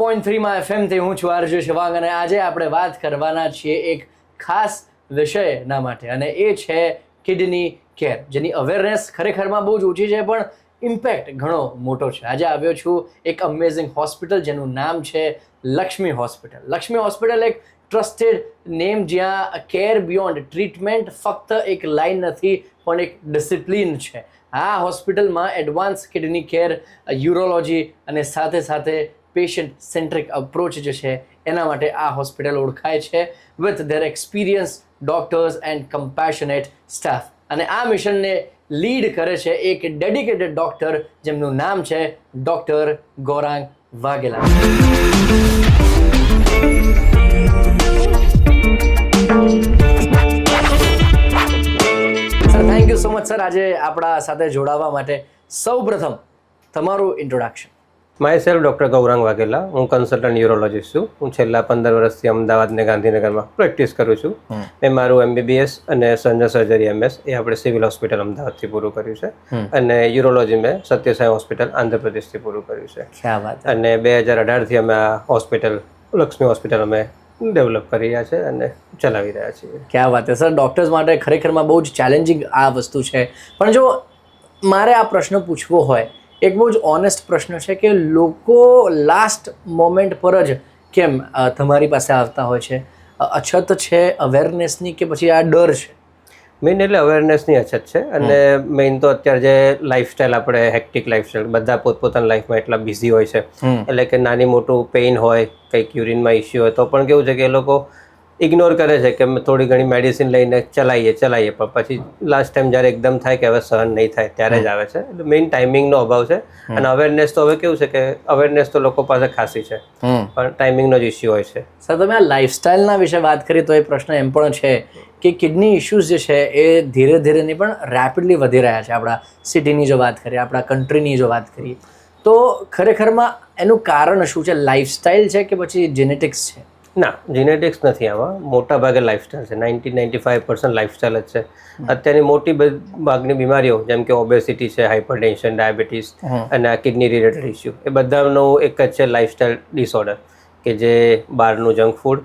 90.3 માં FM થી હું છું આરજે શિવાંગ અને આજે આપણે વાત કરવાના છીએ એક ખાસ વિષયના માટે અને એ છે કિડની કેર, જેની અવેરનેસ ખરેખરમાં બહુ જ ઓછી છે પણ ઇમ્પેક્ટ ઘણો મોટો છે. આજે આવ્યો છું એક અમેઝિંગ હોસ્પિટલ જેનું નામ છે લક્ષ્મી હોસ્પિટલ. લક્ષ્મી હોસ્પિટલ એક ટ્રસ્ટેડ નેમ જ્યાં કેર બિયોન્ડ ટ્રીટમેન્ટ ફક્ત એક લાઈન નથી પણ એક ડિસિપ્લિન છે. આ હોસ્પિટલમાં એડવાન્સ કિડની કેર, યુરોલોજી અને સાથે સાથે પેશન્ટ સેન્ટ્રિક અપ્રોચ જે છે એના માટે આ હોસ્પિટલ ઓળખાય છે with their experience doctors and compassionate staff. અને આ મિશનને લીડ કરે છે એક ડેડિકેટેડ ડોક્ટર જેમનું નામ છે doctor Gaurang Vaghela. Thank you so much sir આજે આપણા સાથે જોડાવા માટે. સૌ પ્રથમ તમારું introduction. My self doctor Gaurang Vaghela. હું કન્સલ્ટન્ટ યુરોલોજીસ્ટ છું. હું છેલ્લા 15 વર્ષથી અમદાવાદ ને ગાંધીનગરમાં પ્રેક્ટિસ કરું છું. મેં મારું MBBS અને સર્જન સર્જરી MS એ આપણે સિવિલ હોસ્પિટલ અમદાવાદથી પૂરું કર્યું છે અને યુરોલોજી મેં સત્યસાઈ હોસ્પિટલ આંધ્રપ્રદેશથી પૂરું કર્યું છે. ક્યા વાત. અને 2018થી અમે આ હોસ્પિટલ લક્ષ્મી હોસ્પિટલ અમે ડેવલપ કરી રહ્યા છે અને ચલાવી રહ્યા છીએ. ક્યાં વાત છે સર. ડૉક્ટર્સ માટે ખરેખરમાં બહુ જ ચેલેન્જિંગ આ વસ્તુ છે. પણ જો મારે આ પ્રશ્ન પૂછવો હોય, એક બહુ જ ઓનેસ્ટ પ્રશ્ન છે કે લોકો લાસ્ટ મોમેન્ટ પર જ કેમ તમારી પાસે આવતા હોય છે? અછત છે અવેરનેસની કે પછી આ ડર છે? મેઇન એટલે અવેરનેસની અછત છે અને મેઇન તો અત્યારે જે લાઈફસ્ટાઈલ આપણે હેક્ટિક લાઈફસ્ટાઈલ, બધા પોતપોતાના લાઈફમાં એટલા બિઝી હોય છે એટલે કે નાની મોટું પેઇન હોય, કંઈક યુરિનમાં ઇસ્યુ હોય તો પણ કેવું છે કે એ લોકો ઇગ્નોર કરે છે કે અમે થોડી ઘણી મેડિસિન લઈને ચલાવીએ પણ પછી લાસ્ટ ટાઈમ જ્યારે એકદમ થાય કે હવે સહન નહીં થાય ત્યારે જ આવે છે. એટલે મેઇન ટાઈમિંગનો અભાવ છે અને અવેરનેસ તો હવે કેવું છે કે અવેરનેસ તો લોકો પાસે ખાસી છે પણ ટાઈમિંગનો જ ઇસ્યુ હોય છે. સર તમે આ લાઈફસ્ટાઈલના વિશે વાત કરી તો એ પ્રશ્ન એમ પણ છે કે કિડની ઇશ્યુઝ જે છે એ ધીરે ધીરે નહીં પણ રેપિડલી વધી રહ્યા છે. આપણા સિટીની જો વાત કરીએ, આપણા કન્ટ્રીની જો વાત કરીએ તો ખરેખરમાં એનું કારણ શું છે? લાઈફસ્ટાઈલ છે કે પછી જેનેટિક્સ છે? ના, જીનેટિક્સ નથી. આમાં મોટા ભાગે લાઈફસ્ટાઈલ છે. 90-95% લાઈફસ્ટાઈલ જ છે. અત્યારની મોટી ભાગની બીમારીઓ જેમ કે ઓબેસિટી છે, હાઇપરટેન્શન, ડાયાબિટીસ અને આ કિડની રિલેટેડ ઇસ્યુ એ બધાનું એક જ છે લાઈફસ્ટાઈલ ડિસઓર્ડર કે જે બહારનું જંક ફૂડ,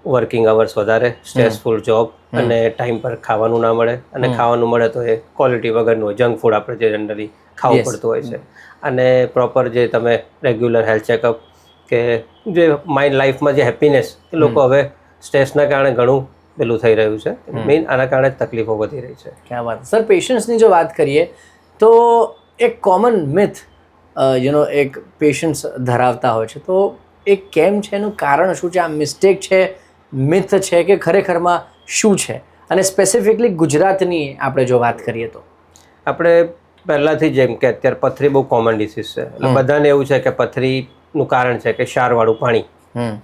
વર્કિંગ અવર્સ વધારે, સ્ટ્રેસફુલ જોબ અને ટાઈમ પર ખાવાનું ના મળે અને ખાવાનું મળે તો એ ક્વોલિટી વગરનું હોય. જંક ફૂડ આપણે જે જનરલી ખાવું પડતું હોય છે અને પ્રોપર જે તમે રેગ્યુલર હેલ્થ ચેકઅપ કે જે માઇન્ડ લાઈફમાં જે હેપીનેસ એ લોકો હવે સ્ટ્રેસના કારણે ઘણું પેલું થઈ રહ્યું છે. મેઇન આના કારણે જ તકલીફો વધી રહી છે. ક્યાં વાત. સર પેશન્ટ્સની જો વાત કરીએ તો એક કોમન મિથ એક પેશન્ટ્સ ધરાવતા હોય છે તો એ કેમ છે? એનું કારણ શું છે? આ મિસ્ટેક છે, મિથ છે કે ખરેખરમાં શું છે? અને સ્પેસિફિકલી ગુજરાતની આપણે જો વાત કરીએ તો આપણે પહેલાંથી જેમ કે અત્યારે પથરી બહુ કોમન ડિસીઝ છે એટલે બધાને એવું છે કે પથરીનું કારણ છે કે ક્ષારવાળું પાણી,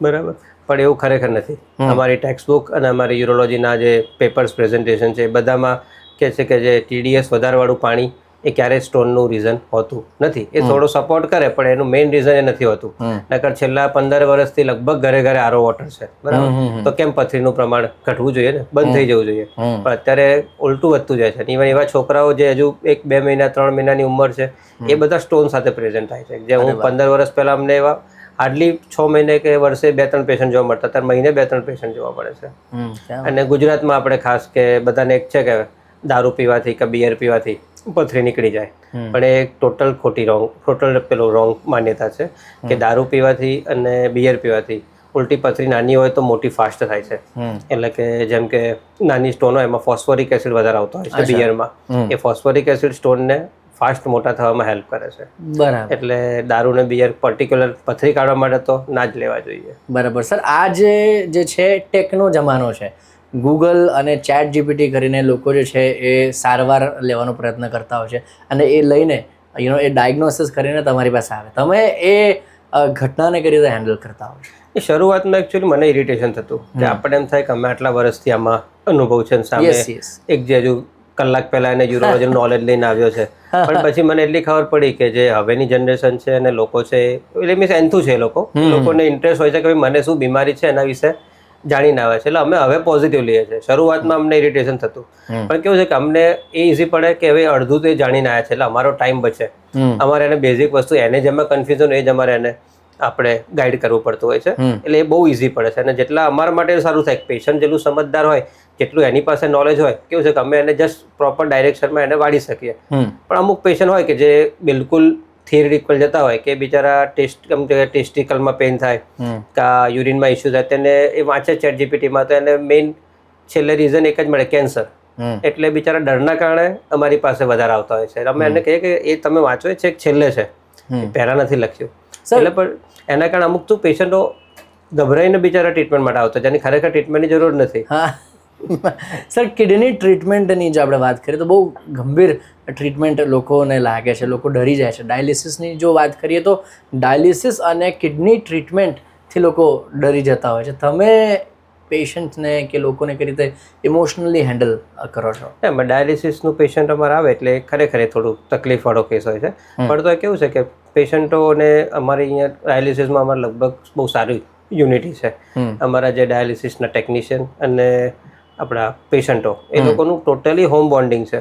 બરાબર? પણ એવું ખરેખર નથી. અમારી ટેક્સ્ટબુક અને અમારી યુરોલોજીના જે પેપર્સ પ્રેઝન્ટેશન છે એ બધામાં કહે છે કે જે TDS વધારેવાળું પાણી એ ક્યારેય સ્ટોનનું રીઝન હોતું નથી. એ થોડો સપોર્ટ કરે પણ એનું મેઇન રીઝન એ નથી હોતું. નકર છેલ્લા 15 વર્ષથી લગભગ ઘરે ઘરે RO વોટર છે, બરાબર? તો કેમ પથરીનું પ્રમાણ ઘટવું જોઈએ ને, બંધ થઈ જવું જોઈએ? પણ અત્યારે ઉલટું વધતું જાય છે. ઇવન એવા છોકરાઓ જે હજુ 1-2 મહિના 3 મહિનાની ઉંમર છે એ બધા સ્ટોન સાથે પ્રેઝન્ટ થાય છે. જે હું 15 વર્ષ પહેલાં અમને એવા હાર્ડલી 6 મહિને કે વર્ષે 2-3 પેશન્ટ જોવા મળતા, અત્યારે મહિને 2-3 પેશન્ટ જોવા મળે છે. અને ગુજરાતમાં આપણે ખાસ કે બધાને એક છે કે દારૂ પીવાથી કે બિયર પીવાથી પથરી નીકળી જાય પણ એ ટોટલ ખોટી રોંગ માન્યતા છે કે દારૂ પીવાથી અને બિયર પીવાથી ઉલટી પથરી નાની હોય તો મોટી ફાસ્ટ થાય છે. એટલે કે જેમ કે નાની સ્ટોન હોય એમાં ફોસ્ફોરિક એસિડ વધારે આવતો હોય છે બિયરમાં. એ ફોસ્ફોરિક એસિડ સ્ટોનને ફાસ્ટ મોટા થવામાં હેલ્પ કરે છે. બરાબર. એટલે દારૂ ને બિયર પર્ટિક્યુલર પથરી કાઢવા માટે તો ના જ લેવા જોઈએ. બરાબર. સર આ જે છે ટેકનો જમાનો છે. ગૂગલ અને ChatGPT કરીને લોકો જે છે એ સારવાર લેવાનો પ્રયત્ન કરતા હોય છે અને એ લઈને એ ડાયગ્નોસિસ કરીને તમારી પાસે આવે. તમે એ ઘટનાને કઈ રીતે હેન્ડલ કરતા હોય છો? એ શરૂઆતમાં એકચ્યુઅલી મને ઇરિટેશન થતું કે આપણે એમ થાય કે અમે આટલા વર્ષથી આમાં અનુભવ છે સામે એક જે હજુ કલાક પહેલા એને યુરોલોજીનું નોલેજ લઈને આવ્યો છે પણ પછી મને એટલી ખબર પડી કે જે હવેની જનરેશન છે અને લોકો છે એટલે મીન્સ એન્થુ છે, લોકોને ઇન્ટરેસ્ટ હોય છે કે મને શું બીમારી છે એના વિશે જાણીને આવે છે. એટલે અમે હવે પોઝિટિવ લઈએ છીએ. શરૂઆતમાં અમને ઇરિટેશન થતું પણ કેવું છે કે અમને એ ઇઝી પડે કે હવે અડધું તો એ જાણીને આવ્યા છે એટલે અમારો ટાઈમ બચે. અમારે એને બેઝિક વસ્તુ એને જ અમે કન્ફ્યુઝન એ જ અમારે એને આપણે ગાઈડ કરવું પડતું હોય છે. એટલે એ બહુ ઇઝી પડે છે અને જેટલા અમારા માટે સારું થાય, પેશન્ટ જેટલું સમજદાર હોય, જેટલું એની પાસે નોલેજ હોય, કેવું છે કે અમે એને જસ્ટ પ્રોપર ડાયરેક્શનમાં એને વાળી શકીએ. પણ અમુક પેશન્ટ હોય કે જે બિલકુલ થિયરિટિકલ જતા હોય કે બિચારા ટેસ્ટિકલમાં પેઇન થાય કે યુરિનમાં ઇસ્યુ થાય, તેને એ વાંચે ChatGPTમાં તો એને મેઇન છેલ્લે રીઝન એક જ મળે, કેન્સર. એટલે બિચારા ડરના કારણે અમારી પાસે વધારે આવતા હોય છે. અમે એને કહીએ કે એ તમે વાંચો એ છેક છેલ્લે છે, પહેલાં નથી લખ્યું. એટલે પણ એના કારણે અમુક તો પેશન્ટો ગભરાઈને બિચારા ટ્રીટમેન્ટ માટે આવતા, જેની ખરેખર ટ્રીટમેન્ટની જરૂર નથી. સર, કિડની ટ્રીટમેન્ટની જો આપણે વાત કરીએ તો બહુ ગંભીર ટ્રીટમેન્ટ લોકોને લાગે છે, લોકો ડરી જાય છે. ડાયાલિસિસની જો વાત કરીએ તો ડાયાલિસિસ અને કિડની ટ્રીટમેન્ટથી લોકો ડરી જતા હોય છે. તમે પેશન્ટને કે લોકોને કઈ રીતે ઇમોશનલી હેન્ડલ કરો છો? એમાં ડાયાલિસિસનું પેશન્ટ અમારે આવે એટલે ખરેખર થોડું તકલીફવાળો કેસ હોય છે. પણ તો કેવું છે કે પેશન્ટોને અમારે અહીંયા ડાયાલિસિસમાં અમારે લગભગ બહુ સારી યુનિટી છે. અમારા જે ડાયાલિસિસના ટેકનિશિયન અને આપણા પેશન્ટો, એ લોકોનું ટોટલી હોમ બોન્ડિંગ છે.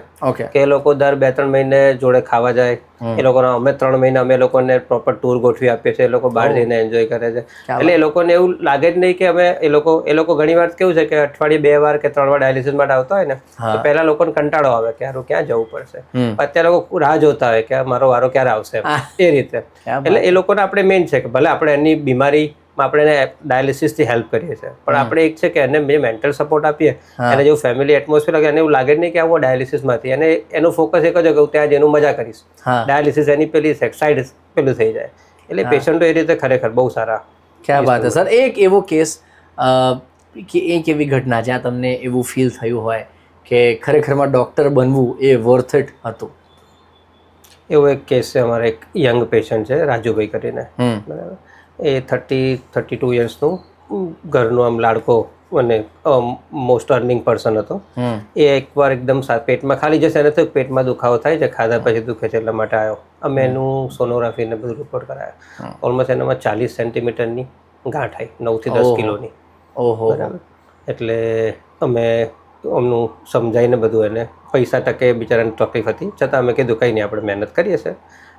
કે એ લોકો દર 2-3 મહિને જોડે ખાવા જાય. એ લોકોના અમે 3 મહિને અમે લોકોને પ્રોપર ટૂર ગોઠવી આપીએ છીએ. એ લોકો બહાર જઈને એન્જોય કરે છે. એટલે એ લોકોને એવું લાગે જ નહીં કે અમે એ લોકો ઘણી વાર કેવું છે કે અઠવાડિયે 2 વાર કે 3 વાર ડાયાલિસિસ માટે આવતા હોય ને, તો પહેલા લોકોને કંટાળો આવે કે યાર ક્યાં જવું પડશે. અત્યારે લોકો રાહ જોતા હોય કે મારો વારો ક્યારે આવશે, એ રીતે. એટલે એ લોકોને આપણે મેઇન છે કે ભલે આપણે એની બીમારી આપણે એને ડાયાલિસિસથી હેલ્પ કરીએ છીએ, પણ આપણે એક છે કે એને જે મેન્ટલ સપોર્ટ આપીએ, એને જેવું ફેમિલી એટમોસ્ફિયર લાગે, એને એવું લાગે જ નહીં કે આવો ડાયાલિસિસમાંથી, અને એનું ફોકસ એક જ હોય કે હું ત્યાં જઈને મજા કરીશ. ડાયાલિસિસ એની પેલી સાઈડ પેલું થઈ જાય. એટલે પેશન્ટો એ રીતે ખરેખર બહુ સારા. ક્યાં વાત છે સર. એક એવો કેસ કે એક એવી ઘટના જ્યાં તમને એવું ફીલ થયું હોય કે ખરેખરમાં ડૉક્ટર બનવું એ વર્થ ઇટ હતું? એવો એક કેસ છે, અમારે એક યંગ પેશન્ટ છે, રાજુભાઈ કરીને. બરાબર. એ 32 યર્સનું ઘરનું આમ લાડકો અને મોસ્ટ અર્નિંગ પર્સન હતો. એ એકવાર એકદમ પેટમાં ખાલી જશે એને તો પેટમાં દુખાવો થાય છે, ખાધા પછી દુખે છે, એટલા માટે આવ્યો. અમે એનું સોનોગ્રાફીને બધું રિપોર્ટ કરાયા. ઓલમોસ્ટ એનામાં 40 સેન્ટીમીટરની ગાંઠ આવી, 9 થી 10 કિલોની. બરાબર. એટલે અમે અમનું સમજાવીને બધું એને પૈસા ટકે બિચારાને તકલીફ હતી, છતાં અમે કીધું કંઈ નહીં, આપણે મહેનત કરીએ છીએ.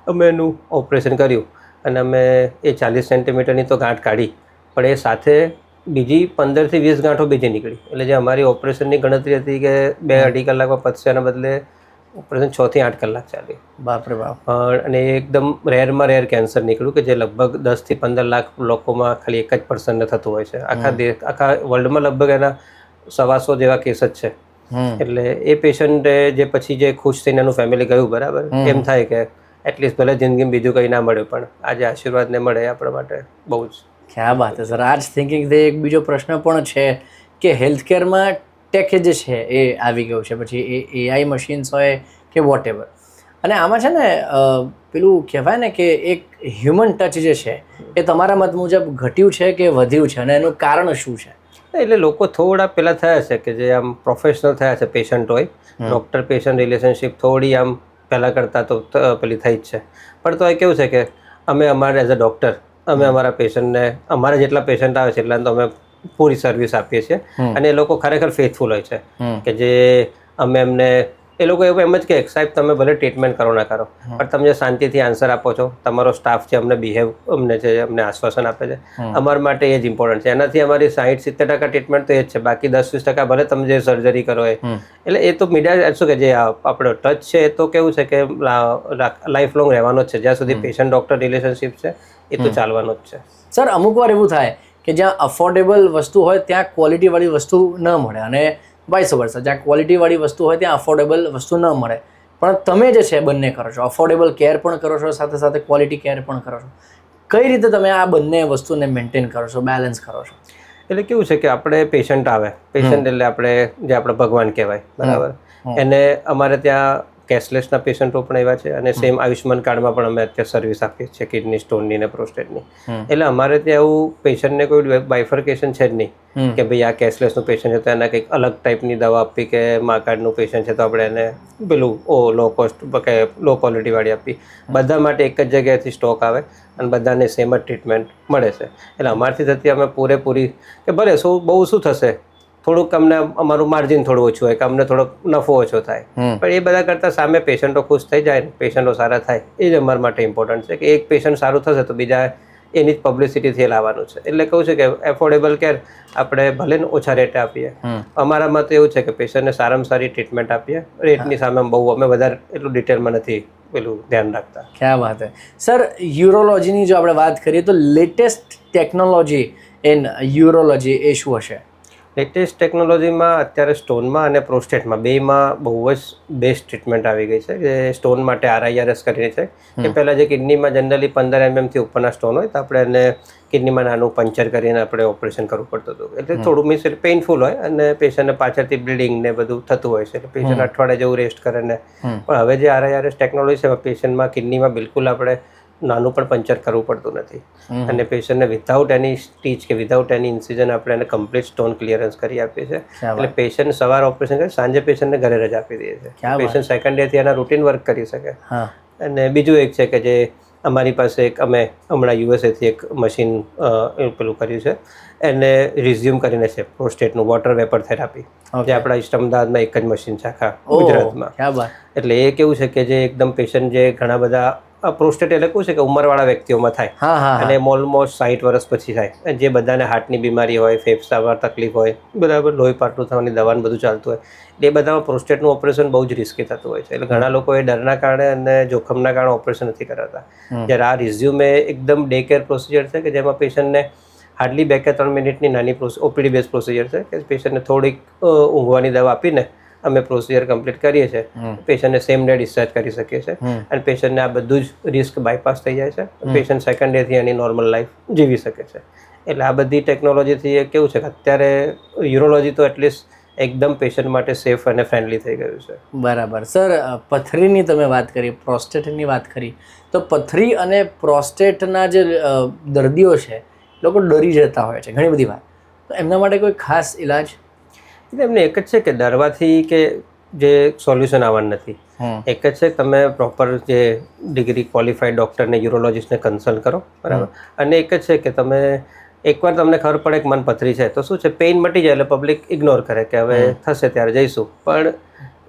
અમે એનું ઓપરેશન કર્યું અને અમે એ 40 સેન્ટીમીટરની તો ગાંઠ કાઢી, પણ એ સાથે બીજી 15 થી 20 ગાંઠો બીજી નીકળી. એટલે જે અમારી ઓપરેશનની ગણતરી હતી કે 2-2.5 કલાકમાં પતશે, એના બદલે ઓપરેશન 6 થી 8 કલાક ચાલ્યું. બાપરે બાપ. અને એકદમ રેરમાં રેર કેન્સર નીકળ્યું કે જે લગભગ 10 થી 15 લાખ લોકોમાં ખાલી એક જ પર્સનને થતું હોય છે. આખા વર્લ્ડમાં લગભગ એના 125 જેવા કેસ જ છે. એટલે એ પેશન્ટે જે પછી જે ખુશ થઈને એનું ફેમિલી ગયું, બરાબર, એમ થાય કે એટલીસ્ટ ભલે જિંદગીમાં બીજું કંઈ ના મળ્યું પણ આજે આશીર્વાદ ને મળે, આપણા માટે બહુ જ. ક્યાં વાત છે સર. આ જ થિંકિંગથી એક બીજો પ્રશ્ન પણ છે કે હેલ્થકેરમાં ટેક જે છે એ આવી ગયું છે, પછી એ AI મશીન્સ હોય કે વોટ એવર, અને આમાં છે ને પેલું કહેવાય ને કે એક હ્યુમન ટચ જે છે એ તમારા મત મુજબ ઘટ્યું છે કે વધ્યું છે, અને એનું કારણ શું છે? એટલે લોકો થોડા પહેલાં થયા છે કે જે આમ પ્રોફેશનલ થયા છે, પેશન્ટ હોય, ડૉક્ટર પેશન્ટ રિલેશનશિપ થોડી આમ પહેલાં કરતાં તો પેલી થઈ જ છે. પણ તો એ કેવું છે કે અમે અમારે એઝ અ ડૉક્ટર અમે અમારા પેશન્ટને, અમારા જેટલા પેશન્ટ આવે છે એટલા તો અમે પૂરી સર્વિસ આપીએ છીએ. અને એ લોકો ખરેખર ફેથફુલ હોય છે કે જે અમે એમને, એ લોકો એવું એમ જ કે સાહેબ તમે ભલે ટ્રીટમેન્ટ કરો ના કરો, પણ તમે જે શાંતિથી આન્સર આપો છો, તમારો સ્ટાફ જે અમને આશ્વાસન આપે છે, અમારા માટે એ જ ઇમ્પોર્ટન્ટ છે. એનાથી અમારી 60-70% ટ્રીટમેન્ટ તો એ જ છે, બાકી 10-20% ભલે તમે જે સર્જરી કરો એ. એટલે એ તો મીડિયા શું કે જે આપણો ટચ છે એ તો કેવું છે કે લાઈફ લોંગ રહેવાનો જ છે, જ્યાં સુધી પેશન્ટ ડૉક્ટર રિલેશનશિપ છે એ તો ચાલવાનો જ છે. સર, અમુક વાર એવું થાય કે જ્યાં અફોર્ડેબલ વસ્તુ હોય ત્યાં ક્વોલિટીવાળી વસ્તુ ન મળે, અને વાઇસ વર્સા, જ્યાં ક્વોલિટીવાળી વસ્તુ હોય ત્યાં અફોર્ડેબલ વસ્તુ ન મળે. પણ તમે જે છે બંને કરો છો, અફોર્ડેબલ કેર પણ કરો છો, સાથે સાથે ક્વોલિટી કેર પણ કરો છો. કઈ રીતે તમે આ બંને વસ્તુને મેન્ટેન કરો છો, બેલેન્સ કરો છો? એટલે કેવું છે કે આપણે પેશન્ટ આવે, પેશન્ટ એટલે આપણે જે આપણે ભગવાન કહેવાય, બરાબર, એને અમારે ત્યાં કેશલેસના પેશન્ટો પણ એવા છે, અને સેમ આયુષ્યમાન કાર્ડમાં પણ અમે અત્યારે સર્વિસ આપીએ છીએ કિડની સ્ટોનની ને પ્રોસ્ટેટની. એટલે અમારે ત્યાં એવું પેશન્ટને કોઈ બાયફર્કેશન છે જ નહીં કે ભાઈ આ કેશલેસનું પેશન્ટ છે તો એને કંઈક અલગ ટાઈપની દવા આપવી, કે મા કાર્ડનું પેશન્ટ છે તો આપણે એને પેલું લો કોસ્ટ કે લો ક્વોલિટીવાળી આપવી. બધા માટે એક જ જગ્યાએથી સ્ટોક આવે અને બધાને સેમ જ ટ્રીટમેન્ટ મળે છે. એટલે અમારથી થતી અમે પૂરેપૂરી કે ભલે બહુ શું થશે, થોડુંક અમને અમારું માર્જિન થોડું ઓછું હોય કે અમને થોડોક નફો ઓછો થાય, પણ એ બધા કરતાં સામે પેશન્ટો ખુશ થઈ જાય, પેશન્ટો સારા થાય, એ જ અમારા માટે ઇમ્પોર્ટન્ટ છે. કે એક પેશન્ટ સારું થશે તો બીજા એની જ પબ્લિસિટીથી લાવવાનું છે. એટલે કહું છે કે એફોર્ડેબલ કેર આપણે ભલે ને ઓછા રેટે આપીએ. અમારામાં તો એવું છે કે પેશન્ટને સારામાં સારી ટ્રીટમેન્ટ આપીએ. રેટની સામે બહુ અમે વધારે એટલું ડિટેલમાં નથી પેલું ધ્યાન રાખતા. ક્યાં વાત હે સર. યુરોલોજીની જો આપણે વાત કરીએ તો લેટેસ્ટ ટેકનોલોજી ઇન યુરોલોજી એ શું હશે? લેટેસ્ટ ટેકનોલોજીમાં અત્યારે સ્ટોનમાં અને પ્રોસ્ટેટમાં બેમાં બહુ જ બેસ્ટ ટ્રીટમેન્ટ આવી ગઈ છે. જે સ્ટોન માટે RIRS કરીને છે કે પહેલાં જે કિડનીમાં જનરલી 15 mmથી ઉપરના સ્ટોન હોય તો આપણે એને કિડનીમાં નાનું પંચર કરીને આપણે ઓપરેશન કરવું પડતું હતું. એટલે થોડું મીન્સ પેઇનફુલ હોય અને પેશન્ટને પાછળથી બ્લીડિંગ ને બધું થતું હોય છે. એટલે પેશન્ટ અઠવાડિયે જેવું રેસ્ટ કરે ને. પણ હવે જે RIRS ટેકનોલોજી છે પેશન્ટમાં કિડનીમાં બિલકુલ આપણે નાનું પણ પંચર કરવું પડતું નથી. અને પેશન્ટને વિધાઉટ એની સ્ટીચ કે વિધાઉટ એની ઇન્સિઝન આપણે એને કમ્પ્લીટ સ્ટોન ક્લિયરન્સ કરી આપીએ છીએ. એટલે પેશન્ટ સવારે ઓપરેશન કરી સાંજે પેશન્ટને ઘરે રજા આપી દઈએ છીએ. પેશન્ટ સેકન્ડ ડેથી એના રૂટીન વર્ક કરી શકે. અને બીજું એક છે કે જે અમારી પાસે એક અમે હમણાં USAથી એક મશીન પેલું કર્યું છે. એને રિઝ્યુમ કરીને છે પ્રોસ્ટેટનું વોટર વેપર થેરાપી. જે આપણા ઈસ્ટ અમદાવાદમાં એક જ મશીન છે આખા ગુજરાતમાં. એટલે એ કેવું છે કે જે એકદમ પેશન્ટ જે ઘણા બધા પ્રોસ્ટેટ એટલે શું છે કે ઉંમરવાળા વ્યક્તિઓમાં થાય અને ઓલમોસ્ટ 60 વર્ષ પછી થાય. જે બધાને હાર્ટની બીમારી હોય, ફેફસામાં તકલીફ હોય, બરાબર લોહી પાટલું થવાની દવાનું બધું ચાલતું હોય. એ બધામાં પ્રોસ્ટેટનું ઓપરેશન બહુ જ રિસ્કી થતું હોય છે. એટલે ઘણા લોકો એ ડરના કારણે અને જોખમના કારણે ઓપરેશન નથી કરાતા. જ્યારે આ રિઝ્યુમ એ એકદમ ડે કેર પ્રોસિજર છે કે જેમાં પેશન્ટને હાર્ડલી 2 કે 3 મિનિટની નાની OPD બેઝ પ્રોસિજર છે કે પેશન્ટને થોડીક ઊંઘવાની દવા આપીને અમે પ્રોસિજર કમ્પ્લીટ કરીએ છીએ. પેશન્ટને સેમ ડે ડિસ્ચાર્જ કરી શકીએ છીએ અને પેશન્ટને આ બધું જ રિસ્ક બાયપાસ થઈ જાય છે. પેશન્ટ સેકન્ડ ડેથી એની નોર્મલ લાઈફ જીવી શકે છે. એટલે આ બધી ટેકનોલોજીથી એ કેવું છે કે અત્યારે યુરોલોજી તો એટલીસ્ટ એકદમ પેશન્ટ માટે સેફ અને ફ્રેન્ડલી થઈ ગયું છે. બરાબર. સર, પથરીની તમે વાત કરી, પ્રોસ્ટેટની વાત કરી, તો પથરી અને પ્રોસ્ટેટના જે દર્દીઓ છે લોકો ડરી જતા હોય છે ઘણી બધી વાત, તો એમના માટે કોઈ ખાસ ઇલાજ? એટલે એમને એક જ છે કે ડરવાથી કે જે સોલ્યુશન આવવાનું નથી. એક જ છે તમે પ્રોપર જે ડિગ્રી ક્વોલિફાઈડ ડૉક્ટરને યુરોલોજિસ્ટને કન્સલ્ટ કરો, બરાબર. અને એક જ છે કે તમે એકવાર તમને ખબર પડે કે મન પથરી છે તો શું છે પેઇન મટી જાય એટલે પબ્લિક ઇગ્નોર કરે કે હવે થશે ત્યારે જઈશું. પણ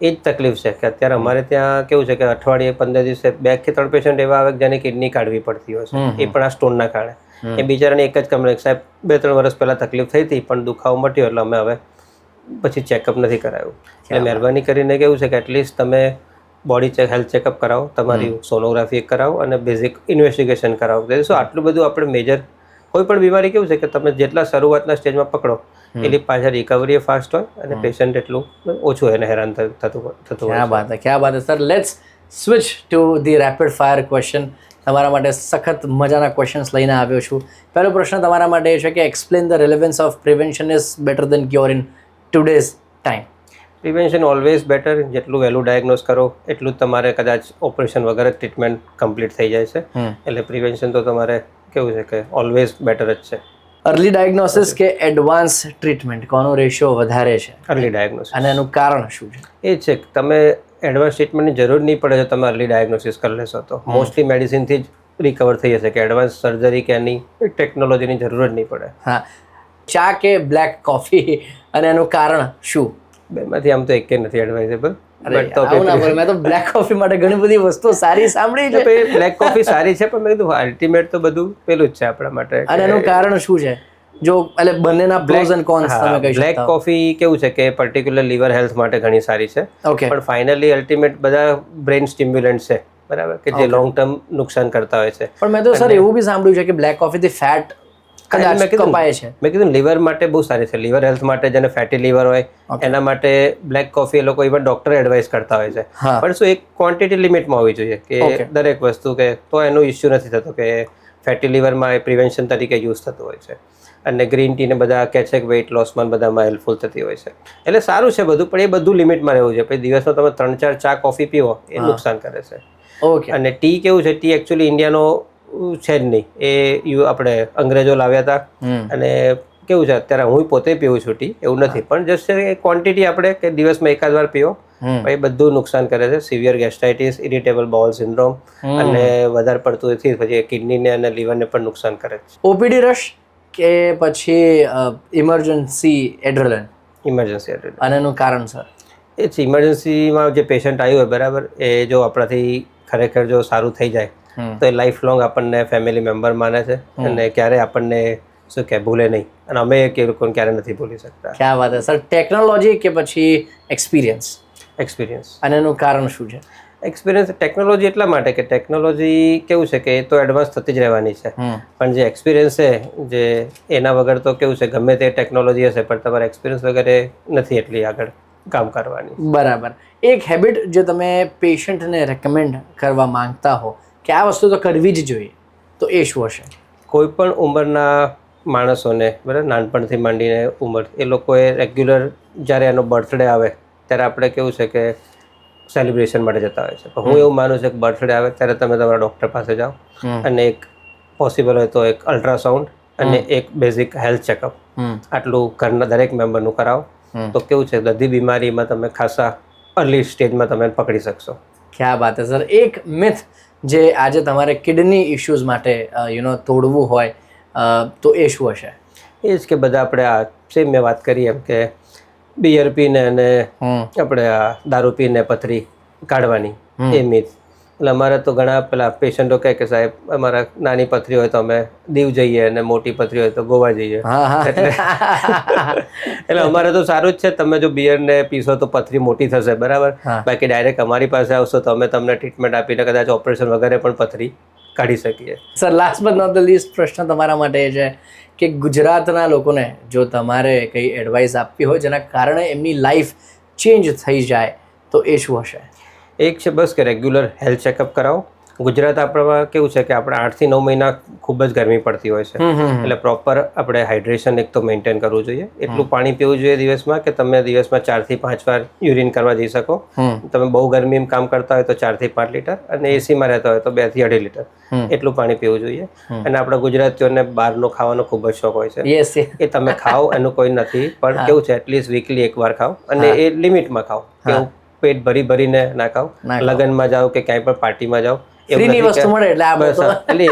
એ જ તકલીફ છે કે અત્યારે અમારે ત્યાં કેવું છે કે અઠવાડિયે 15 દિવસે 2 કે 3 પેશન્ટ એવા આવે જેને કિડની કાઢવી પડતી હોય છે. એ પણ આ સ્ટોનના કારણે. એ બિચારાને એક જ કમ્પ્લેન, સાહેબ 2-3 વર્ષ પહેલાં તકલીફ થઈ હતી પણ દુખાવો મટ્યો એટલે અમે હવે પછી ચેકઅપ નથી કરાવ્યું. એટલે મહેરબાની કરીને કેવું છે કે એટલીસ્ટ તમે બોડી હેલ્થ ચેકઅપ કરાવો, તમારી સોનોગ્રાફી કરાવો અને બેઝિક ઇન્વેસ્ટિગેશન કરાવો. શું આટલું બધું આપણે મેજર કોઈ પણ બીમારી કેવું છે કે તમે જેટલા શરૂઆતના સ્ટેજમાં પકડો એટલી પાછળ રિકવરી ફાસ્ટ હોય અને પેશન્ટ એટલું ઓછું એને હેરાન થતું હોય. ક્યાં બાત હે, ક્યાં બાત હે. Sir, let's switch to the rapid fire question. તમારા માટે સખત મજાના ક્વેશ્ચન્સ લઈને આવ્યો છું. પહેલો પ્રશ્ન તમારા માટે એ છે કે explain the relevance of prevention is better than cure in today's time. Prevention always better. જેટલું વહેલું ડાયગ્નોઝ કરો એટલું જ તમારે કદાચ ઓપરેશન વગર જ ટ્રીટમેન્ટ કમ્પ્લીટ થઈ જાય છે. એટલે પ્રિવેન્શન તો તમારે કેવું છે કે ઓલવેઝ બેટર જ છે. અર્લી ડાયગ્નોસિસ કે એડવાન્સ ટ્રીટમેન્ટ, કોનો રેશિયો વધારે છે? Early diagnosis. અને એનું કારણ શું છે? એ છે કે તમે એડવાન્સ ટ્રીટમેન્ટની જરૂર નહીં પડે જો તમે અર્લી ડાયગ્નોસિસ કરી લેશો તો મોસ્ટલી મેડિસિનથી જ રિકવર થઈ જશે. કે એડવાન્સ સર્જરી કે એની ટેકનોલોજીની જરૂર જ નહીં પડે. હા. ચા કે બ્લેક કોફી અને એનું કારણ શું? બેમાંથી આમ તો એકે નથી એડવાઇઝેબલ. મેં તો બ્લેક કોફી માટે ઘણી બધી વસ્તુઓ સારી સાંભળી છે. બ્લેક કોફી સારી છે પણ મેં કીધું અલ્ટિમેટ તો બધું પેલું જ છે આપણા માટે. અને એનું કારણ શું છે? જો એટલે બંનેના પ્રોઝ એન્ડ કોન્સ તમે કહી શકો. બ્લેક કોફી કેવું છે કે પર્ટિક્યુલર લીવર હેલ્થ માટે ઘણી સારી છે. પણ ફાઇનલી અલ્ટિમેટ બધા બ્રેઇન સ્ટિમ્યુલન્ટ છે, બરાબર, કે જે લોંગ ટર્મ નુકસાન કરતા હોય છે. પણ મેં તો સર એવું બી સાંભળ્યું છે કે બ્લેક કોફીથી ફેટ કદાચ કપાય છે. મેં કીધું લીવર માટે બહુ સારી છે. લીવર હેલ્થ માટે જેને ફેટી લીવર હોય એના માટે બ્લેક કોફી એ લોકો ઇવન ડોક્ટર એડવાઇસ કરતા હોય છે. પણ શું એક ક્વોન્ટિટી લિમિટમાં હોવી જોઈએ કે દરેક વસ્તુ કે તો એનો ઇસ્યુ નથી થતો કે ફેટી લીવરમાં એ પ્રિવેન્શન તરીકે યુઝ થતું હોય છે. અને ગ્રીન ટીને બધા કહે છે કે વેઇટ લોસમાં બધામાં હેલ્પફુલ થતી હોય છે. એટલે સારું છે બધું, પણ એ બધું લિમિટમાં રહેવું છે. પછી દિવસમાં તમે 3-4 ચા કોફી પીવો એ નુકસાન કરે છે. અને ટી કેવું છે, ટી એકચ્યુઅલી ઇન્ડિયાનો છે જ નહીં. એ આપણે અંગ્રેજો લાવ્યા હતા. અને કેવું છે અત્યારે હું પોતે પીવું છું ટી, એવું નથી, પણ જસ્ટ ક્વોન્ટિટી આપણે કે દિવસમાં એકાદ વાર પીવો એ બધું નુકસાન કરે છે. Severe gastritis, irritable bowl syndrome અને વધારે પડતું એથી પછી કિડનીને અને લીવરને પણ નુકસાન કરે છે. ઓપીડી રશ કે પછી ઇમરજન્સી એડ્રેનલિન? ઇમરજન્સી એડ્રેનલિન. અને એનું કારણ સર એ છે ઇમરજન્સીમાં જે પેશન્ટ આવ્યું હોય, બરાબર, એ જો આપણાથી ખરેખર જો સારું થઈ જાય તો એ લાઈફ લોંગ આપણને ફેમિલી મેમ્બર માને છે અને ક્યારેય આપણને શું કે ભૂલે નહીં અને અમે એ લોકોને ક્યારે નથી ભૂલી શકતા. ક્યાં વાત છે સર. ટેકનોલોજી કે પછી એક્સપિરિયન્સ? એક્સપિરિયન્સ. અને એનું કારણ શું છે? એક્સપિરિયન્સ ટેકનોલોજી એટલા માટે કે ટેકનોલોજી કેવું છે કે એ તો એડવાન્સ થતી જ રહેવાની છે, પણ જે એક્સપિરિયન્સ છે જે એના વગર તો કેવું છે ગમે તે ટેકનોલોજી હશે પણ તમારા એક્સપિરિયન્સ વગર નથી એટલી આગળ કામ કરવાની. બરાબર. એક હેબિટ જે તમે પેશન્ટને રેકમેન્ડ કરવા માંગતા હો કે આ વસ્તુ તો કરવી જ જોઈએ, તો એ શું હશે? કોઈ પણ ઉંમરના માણસોને બરાબર નાનપણથી માંડીને ઉંમર એ લોકોએ રેગ્યુલર જ્યારે એનો બર્થડે આવે ત્યારે આપણે કેવું છે કે સેલિબ્રેશન માટે જતા હોય છે, પણ હું એવું માનું છું કે બર્થડે આવે ત્યારે તમે તમારા ડૉક્ટર પાસે જાઓ અને એક પોસિબલ હોય તો એક અલ્ટ્રાસાઉન્ડ અને એક બેઝિક હેલ્થ ચેકઅપ આટલું ઘરના દરેક મેમ્બરનું કરાવો તો કેવું છે બધી બીમારીમાં તમે ખાસા અર્લી સ્ટેજમાં તમે પકડી શકશો. ક્યાં વાત છે સર. એક મિથ જે આજે તમારે કિડની ઇશ્યુઝ માટે તોડવું હોય તો એ શું હશે? એ જ કે બધા આપણે આ સેમ મેં વાત કરી એમ કે બિયર પીને અને આપણે આ દારૂ પીને પથરી કાઢવાની એ મિથ. એટલે અમારે તો ઘણા પેલા પેશન્ટો કહે કે સાહેબ અમારા નાની પથરી હોય તો અમે દીવ જઈએ અને મોટી પથરી હોય તો ગોવા જઈએ. એટલે અમારે તો સારું જ છે, તમે જો બિયરને પીશો તો પથરી મોટી થશે બરાબર, બાકી ડાયરેક્ટ અમારી પાસે આવશો તો અમે તમને ટ્રીટમેન્ટ આપીને કદાચ ઓપરેશન વગેરે પણ પથરી કાઢી શકીએ. Sir last but not the least પ્રશ્ન તમારા માટે એ છે કે ગુજરાતના લોકોને જો તમારે કંઈ એડવાઇસ આપવી હોય જેના કારણે એમની લાઈફ ચેન્જ થઈ જાય તો એ શું હશે? એક છે બસ કે રેગ્યુલર હેલ્થ ચેકઅપ કરાવો. ગુજરાત આપણામાં કેવું છે કે આપણે 8 થી 9 મહિના ખૂબ જ ગરમી પડતી હોય છે, એટલે પ્રોપર આપણે હાઇડ્રેશન એક તો મેન્ટેન કરવું જોઈએ. એટલું પાણી પીવું જોઈએ દિવસમાં કે તમે દિવસમાં 4 થી 5 વાર યુરિન કરવા જઈ શકો. તમે બહુ ગરમીમાં કામ કરતા હોય તો 4 થી 5 લીટર અને એસીમાં રહેતા હોય તો 2 થી 2.5 લીટર એટલું પાણી પીવું જોઈએ. અને આપણા ગુજરાતીઓને બહારનો ખાવાનો ખૂબ જ શોખ હોય છે. એ તમે ખાઓ એનું કોઈ નથી, પણ કેવું છે એટલીસ્ટ વીકલી એકવાર ખાઓ અને એ લિમિટમાં ખાઓ. કેવું પેટ ભરીને ના ખાઓ. લગ્નમાં જાઓ કે ક્યાંય પણ પાર્ટીમાં જાઓ ફ્રીની વસ્તુ મળે એટલે આ બસ એટલે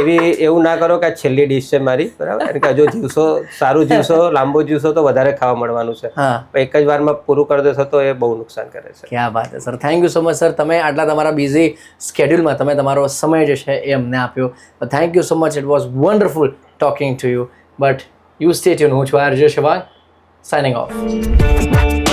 એવું ના કરો કે આ છેલ્લી ડીશ છે મારી બરાબર, કે જો જીવશો સારું જીવશો લાંબો જીવશો તો વધારે ખાવા મળવાનું છે, એક જ વારમાં પૂરું કરી દેશો તો એ બહુ નુકસાન કરે છે. ક્યાં વાત છે sir. Thank you so much sir. તમે આટલા તમારા બિઝી સ્કેડ્યુલમાં તમે તમારો સમય જે છે એ અમને આપ્યો. Thank you so much. It was wonderful talking to you. But you stay tune. હું છું આરજે શિવાંગ, સાઇનિંગ ઓફ.